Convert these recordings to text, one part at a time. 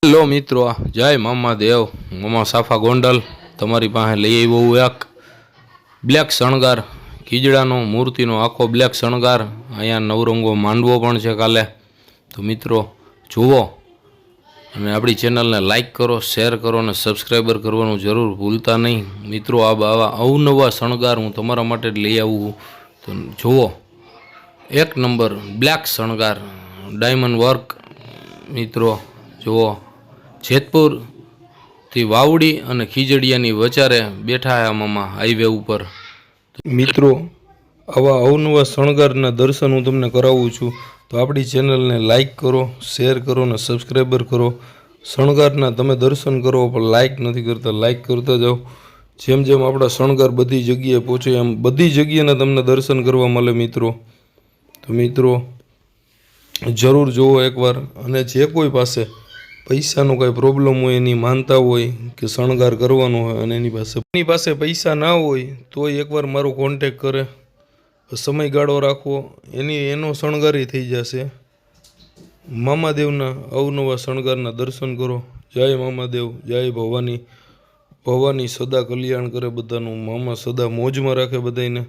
Hello મિત્રો, જય મામા દેવ. મામા સાફા ગોંડલ તમારી પાસે લઈ આવ્યો એક બ્લેક શણગાર, ખીજડાનો મૂર્તિનો આખો બ્લેક શણગાર. અહીંયા નવરંગો માંડવો પણ છે કાલે. તો મિત્રો જુઓ અને આપણી ચેનલને લાઈક કરો, શેર કરો અને સબસ્ક્રાઈબર કરવાનું જરૂર ભૂલતા નહીં. મિત્રો આવા અવનવા શણગાર હું તમારા માટે જ લઈ આવું. તો જુઓ, એક નંબર બ્લેક શણગાર, ડાયમંડ વર્ક. મિત્રો જુઓ, જેતપુરથી વાવડી અને ખીજડીયાની વચારે બેઠા આ મામા હાઈવે ઉપર. મિત્રો આવા અવનવા શણગારના દર્શન હું તમને કરાવું છું. તો આપણી ચેનલને લાઈક કરો, શેર કરો અને સબસ્ક્રાઈબર કરો. શણગારના તમે દર્શન કરો પણ લાઈક નથી કરતા, લાઈક કરતા જાઓ. જેમ જેમ આપણા શણગાર બધી જગ્યાએ પહોંચે એમ બધી જગ્યાના તમને દર્શન કરવા મળે મિત્રો. તો મિત્રો જરૂર જુઓ એકવાર. અને જે કોઈ પાસે પૈસાનો કાંઈ પ્રોબ્લેમ હોય, એની માનતા હોય કે શણગાર કરવાનો હોય અને એની પાસે પૈસા ના હોય તોય એકવાર મારો કોન્ટેક કરે, સમયગાળો રાખવો, એનો શણગારી થઈ જશે. મામાદેવના અવનવા શણગારના દર્શન કરો. જય મામાદેવ, જય ભવાની. ભવાની સદા કલ્યાણ કરે બધાનું. મામા સદા મોજમાં રાખે બધાને.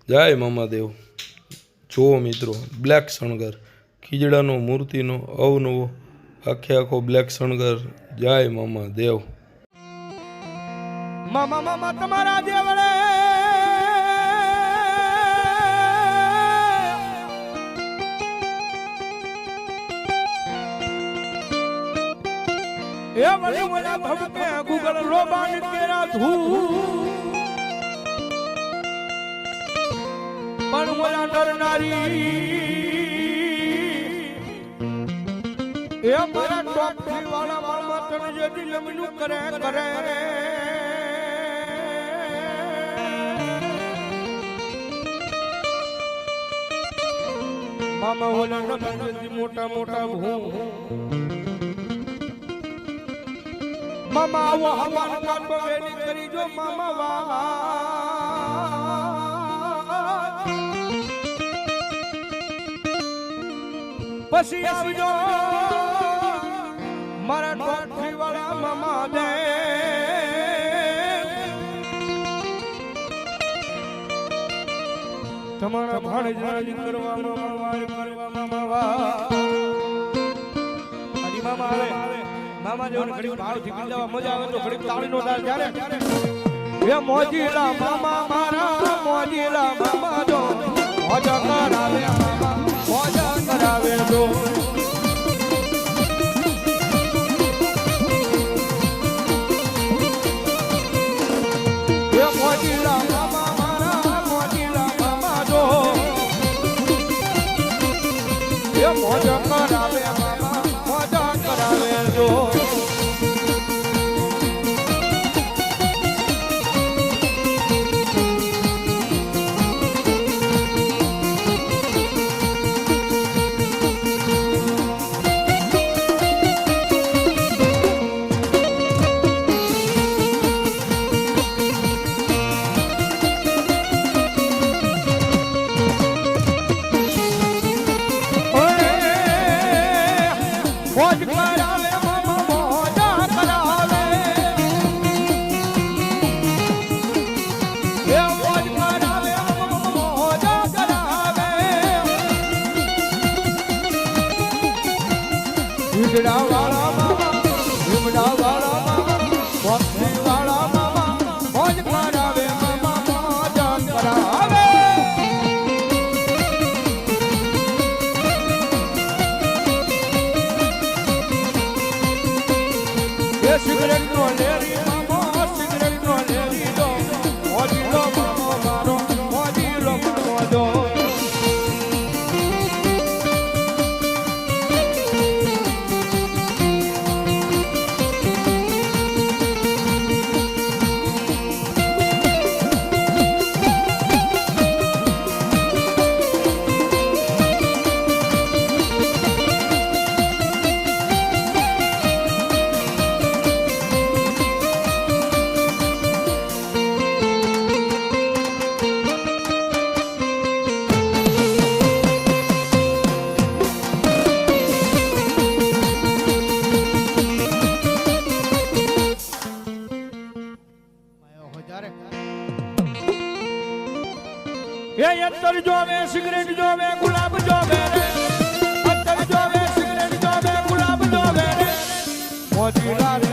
જય મામાદેવ. જુઓ મિત્રો, બ્લેક શણગાર, ખીજડાનો મૂર્તિનો અવનવો આખો બ્લેક શણગાર. જય મામા દેવ. મામા મામા તમારા દેવળે એ વળી વડા ભબકે ગૂગલ રોબાન કેરા ધૂ પણ વડા ડરનારી એ મારા ટોપથી વાળા મામા તને જે દિલમનું કરે મામા ઓલા નગરથી મોટા મોટા ભૂ મામા આવો હવા કાટો વેડી કરી જો મામા વા પછી આવજો મારા ટોપથી વાળા મામા દે તમારા ભાણેજ રાજી કરવા મામા વાર કરવા મામા વા હરી મામા આવે. મામા જેવો ઘડી ભાવ થી પીલાવા મજા આવે તો ઘડી તાળીનો તાર જ્યારે એ મોજીલા મામા મારા મોજીલા મામા જો મોજા કરાવે મામા મોજા કરાવે જો મોજા કરાવે મામા મોજા કરાવે જો હિમડા વાળા મામા, હિમડા વાળા મામા, ભક્તિ વાળા મામા, મોજ કરાવે મામા મોજા કરાવે. એ સિગરેટ નો લેરી મામા, સિગરેટ નો લેરી દો, મોજી લો મામો મારો, મોજી લો મામો દો. અત્તર જોવે સિગરેટ જોવે ગુલાબ જોવે રે અત્તર જોવે સિગરેટ જોવે ગુલાબ જોવે રે મોજીલા રે